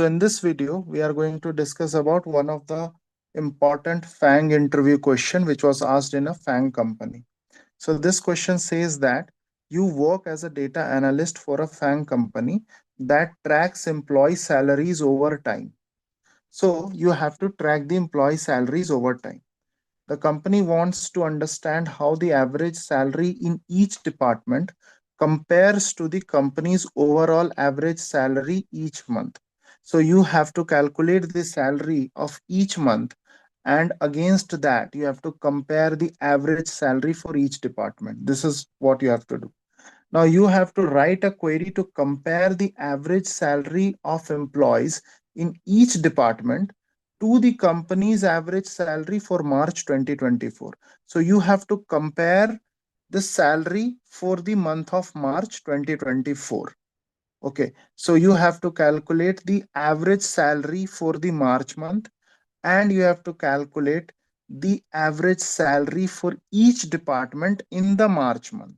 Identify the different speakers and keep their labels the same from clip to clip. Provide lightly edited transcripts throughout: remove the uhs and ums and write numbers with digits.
Speaker 1: So in this video, we are going to discuss about one of the important FANG interview question which was asked in a FANG company. So this question says that you work as a data analyst for a FANG company that tracks employee salaries over time. So you have to track the employee salaries over time. The company wants to understand how the average salary in each department compares to the company's overall average salary each month. So you have to calculate the salary of each month, and against that, you have to compare the average salary for each department. This is what you have to do. Now you have to write a query to compare the average salary of employees in each department to the company's average salary for March 2024. So you have to compare the salary for the month of March 2024. Okay, so you have to calculate the average salary for the March month, and you have to calculate the average salary for each department in the March month,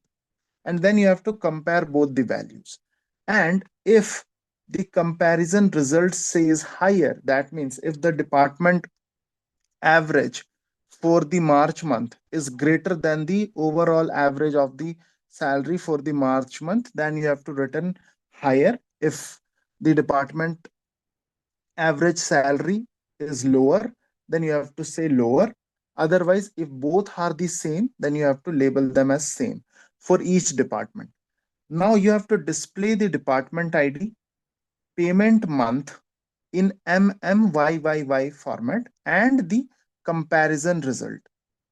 Speaker 1: and then you have to compare both the values. And if the comparison result says higher, that means if the department average for the March month is greater than the overall average of the salary for the March month, then you have to return higher. If the department average salary is lower, then you have to say lower. Otherwise, if both are the same, then you have to label them as same for each department. Now you have to display the department ID, payment month in MMYYY format, and the comparison result.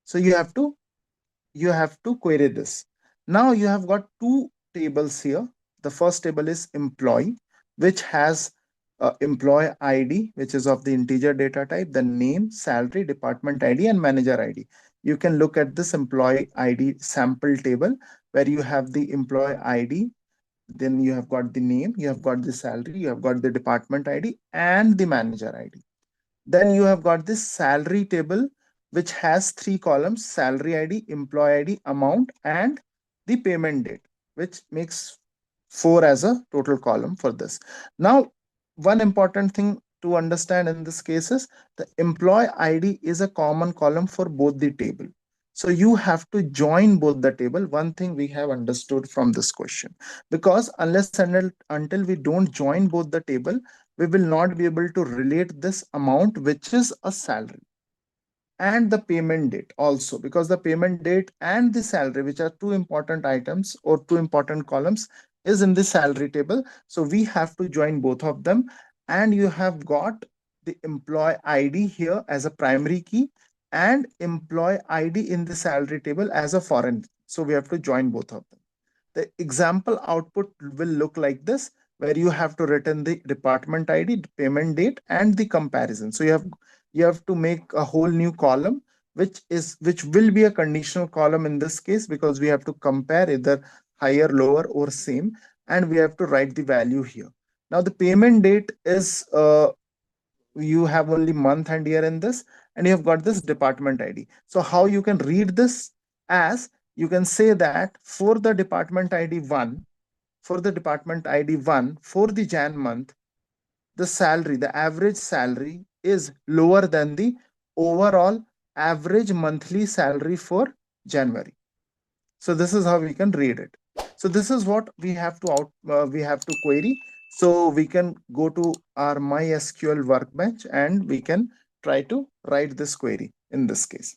Speaker 1: So you have to query this. Now you have got two tables here. The first table is employee, which has employee ID, which is of the integer data type, the name, salary, department ID, and manager ID. You can look at this employee ID sample table where you have the employee ID, then you have got the name, you have got the salary, you have got the department ID and the manager ID. Then you have got this salary table, which has three columns: salary ID, employee ID, amount, and the payment date, which makes four as a total column for this. Now, one important thing to understand in this case is the employee ID is a common column for both the table. So you have to join both the table. One thing we have understood from this question, because unless and until we don't join both the table, we will not be able to relate this amount, which is a salary, and the payment date also, because the payment date and the salary, which are two important items or two important columns, is in the salary table. So we have to join both of them, and you have got the employee ID here as a primary key and employee ID in the salary table as a foreign. So we have to join both of them. The example output will look like this, where you have to return the department ID, payment date, and the comparison. So you have to make a whole new column, which will be a conditional column in this case, because we have to compare either higher, lower, or same, and we have to write the value here. Now the payment date is you have only month and year in this, and you have got this department ID. So how you can read this, as you can say that for the department ID 1, for the Jan month, the salary, the average salary is lower than the overall average monthly salary for January. So this is how we can read it. So this is what we have to query. So we can go to our MySQL workbench and we can try to write this query in this case.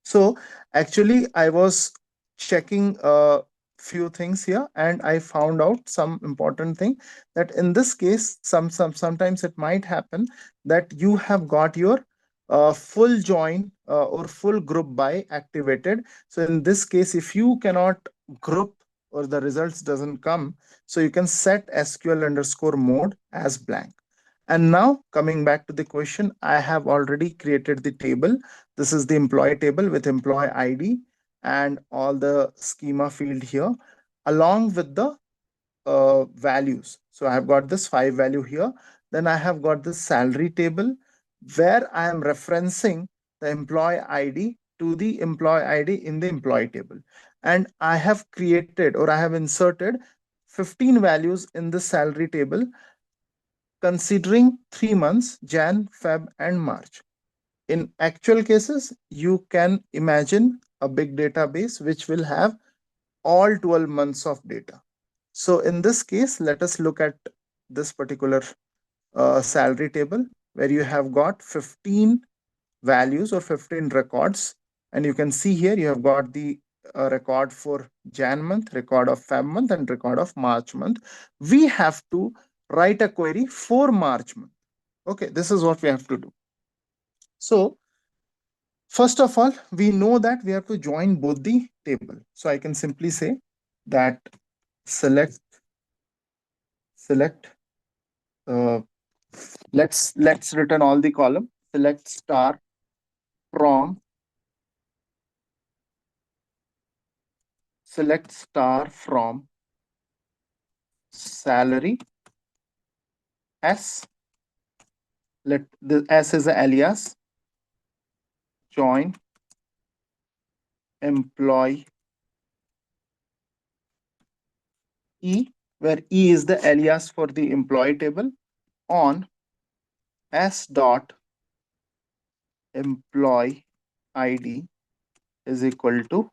Speaker 1: So actually I was checking a few things here, and I found out some important thing, that in this case sometimes it might happen that you have got your full join or full group by activated. So in this case, if you cannot group or the results doesn't come, so you can set SQL underscore mode as blank. And now coming back to the question, I have already created the table. This is the employee table with employee ID and all the schema field here, along with the values. So I have got this 5 value here. Then I have got this salary table where I am referencing the employee ID to the employee ID in the employee table. And I have created, or I have inserted 15 values in the salary table considering 3 months, Jan, Feb, and March. In actual cases, you can imagine a big database which will have all 12 months of data. So in this case, let us look at this particular salary table where you have got 15 values or 15 records. And you can see here you have got the record for Jan month, record of Feb month, and record of March month. We have to write a query for March month. Okay, this is what we have to do. So first of all, we know that we have to join both the table. So I can simply say that select uh, let's return all the column. Select star from select star from salary s. Let the s is the alias. Join employee e, where e is the alias for the employee table, on s dot employee id is equal to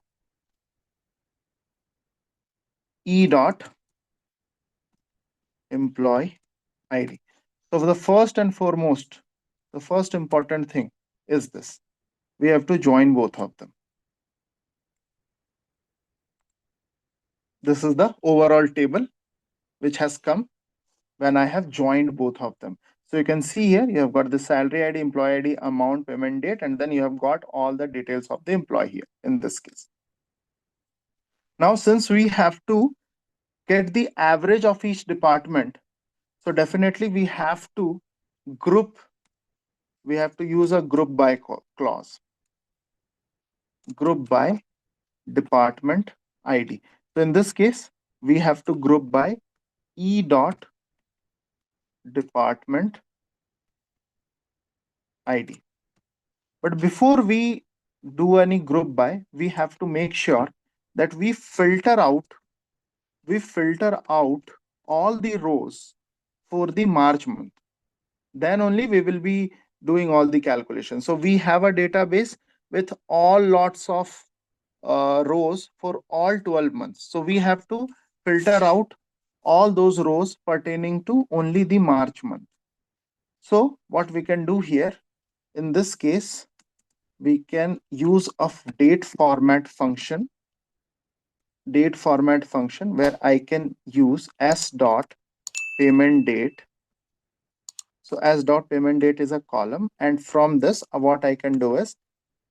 Speaker 1: e dot employee id. So for the first and foremost, the first important thing is this. We have to join both of them. This is the overall table which has come when I have joined both of them. So you can see here, you have got the salary ID, employee ID, amount, payment date, and then you have got all the details of the employee here in this case. Now, since we have to get the average of each department, so definitely we have to group, we have to use a group by clause, group by department ID. So in this case, we have to group by e dot department ID. But before we do any group by, we have to make sure that we filter out all the rows for the March month. Then only we will be doing all the calculations. So we have a database with all lots of rows for all 12 months. So we have to filter out all those rows pertaining to only the March month. So what we can do here in this case, we can use a date format function where I can use s dot payment date. So s dot payment date is a column, and from this what I can do is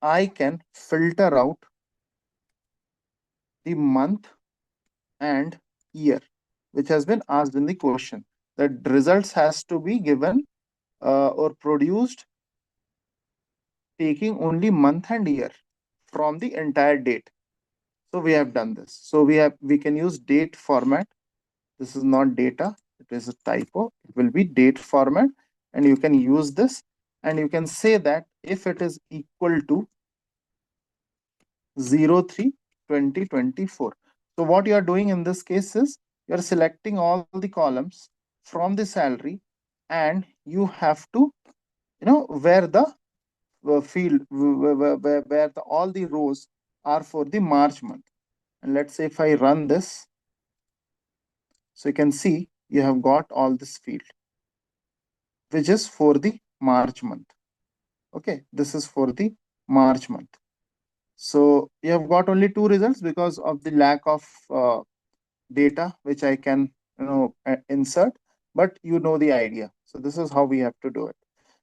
Speaker 1: I can filter out the month and year which has been asked in the question. The results has to be given or produced taking only month and year from the entire date. So we have done this. So we can use date format. This is not data, it is a typo. It will be date format, and you can use this, and you can say that if it is equal to 03/2024. So what you are doing in this case is you are selecting all the columns from the salary, and you have to where the field where all the rows are for the March month. And let's say if I run this, so you can see you have got all this field which is for the March month. Okay, this is for the March month. So you have got only two results because of the lack of data which I can insert, but you know the idea. So this is how we have to do it.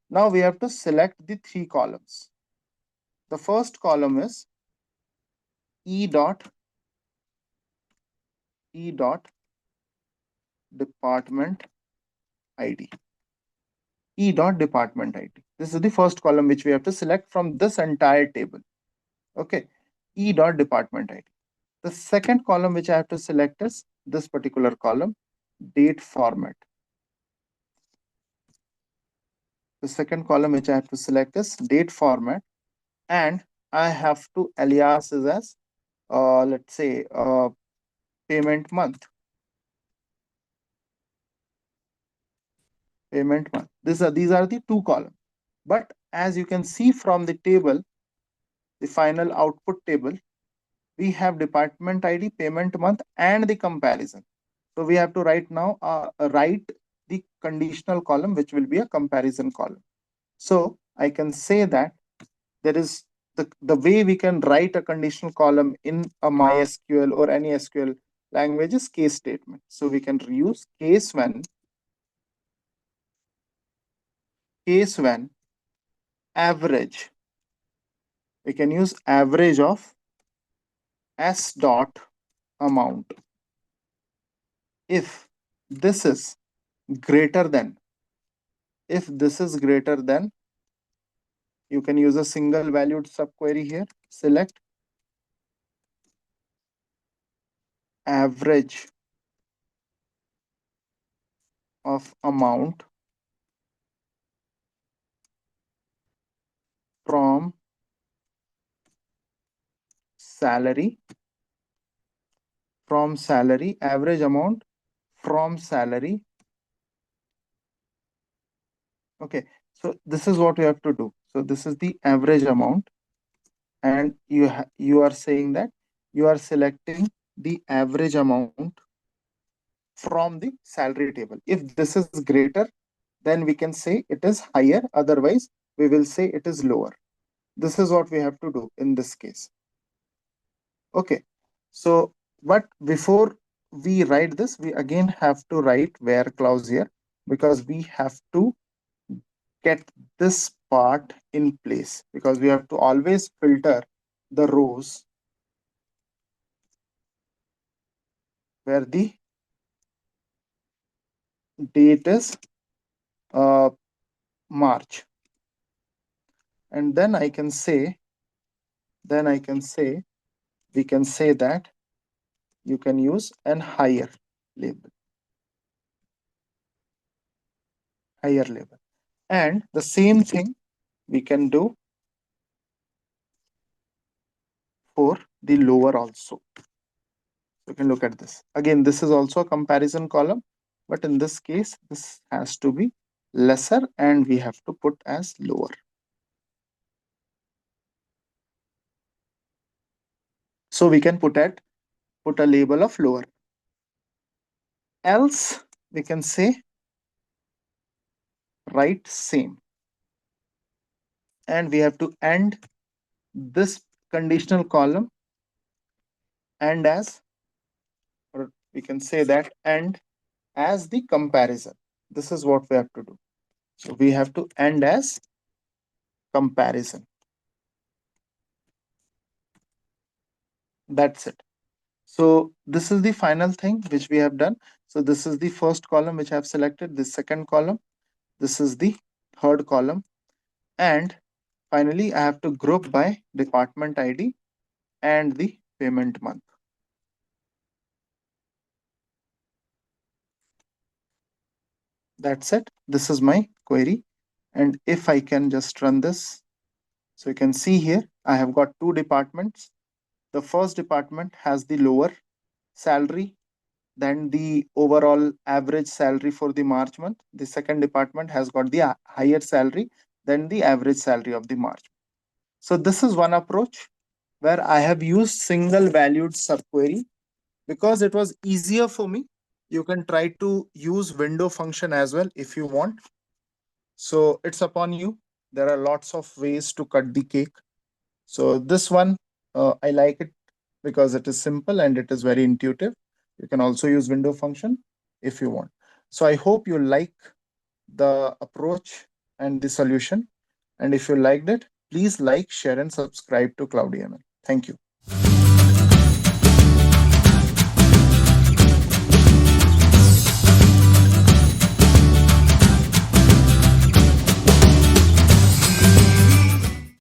Speaker 1: Now we have to select the three columns. The first column is e dot department ID. E dot department ID. This is the first column which we have to select from this entire table. Okay, e dot department ID. The second column which I have to select is this particular column, date format. The second column which I have to select is date format, and I have to alias is as let's say payment month. payment month. These are the two columns. But as you can see from the table, the final output table, we have department ID, payment month, and the comparison. So we have to write the conditional column, which will be a comparison column. So I can say that there is the way we can write a conditional column in a MySQL or any SQL language is case statement. So we can use case when average. We can use average of s dot amount if this is greater than if this is greater than, you can use a single valued subquery here. Select average of amount from salary, average amount from salary. Okay, so this is what you have to do. So this is the average amount, and you are saying that you are selecting the average amount from the salary table. If this is greater, then we can say it is higher, otherwise we will say it is lower. This is what we have to do in this case. Okay, so but before we write this, we again have to write where clause here, because we have to get this part in place, because we have to always filter the rows where the date is March. And then I can say we can say that you can use an higher label. And the same thing we can do for the lower also. You can look at this. Again, this is also a comparison column, but in this case, this has to be lesser and we have to put as lower. So we can put a label of lower. Else, we can say write same. And we have to end this conditional column and as, or we can say that end as the comparison. This is what we have to do. So we have to end as comparison. That's it. So this is the final thing which we have done. So this is the first column which I have selected, this second column, this is the third column, and finally I have to group by department ID and the payment month. That's it. This is my query. And if I can just run this, so you can see here, I have got two departments. The first department has the lower salary than the overall average salary for the March month. The second department has got the higher salary than the average salary of the March. So this is one approach where I have used single valued subquery because it was easier for me. You can try to use window function as well if you want. So it's upon you. There are lots of ways to cut the cake. So this one, I like it because it is simple and it is very intuitive. You can also use window function if you want. So I hope you like the approach and the solution. And if you liked it, please like, share, and subscribe to CloudyML. Thank you.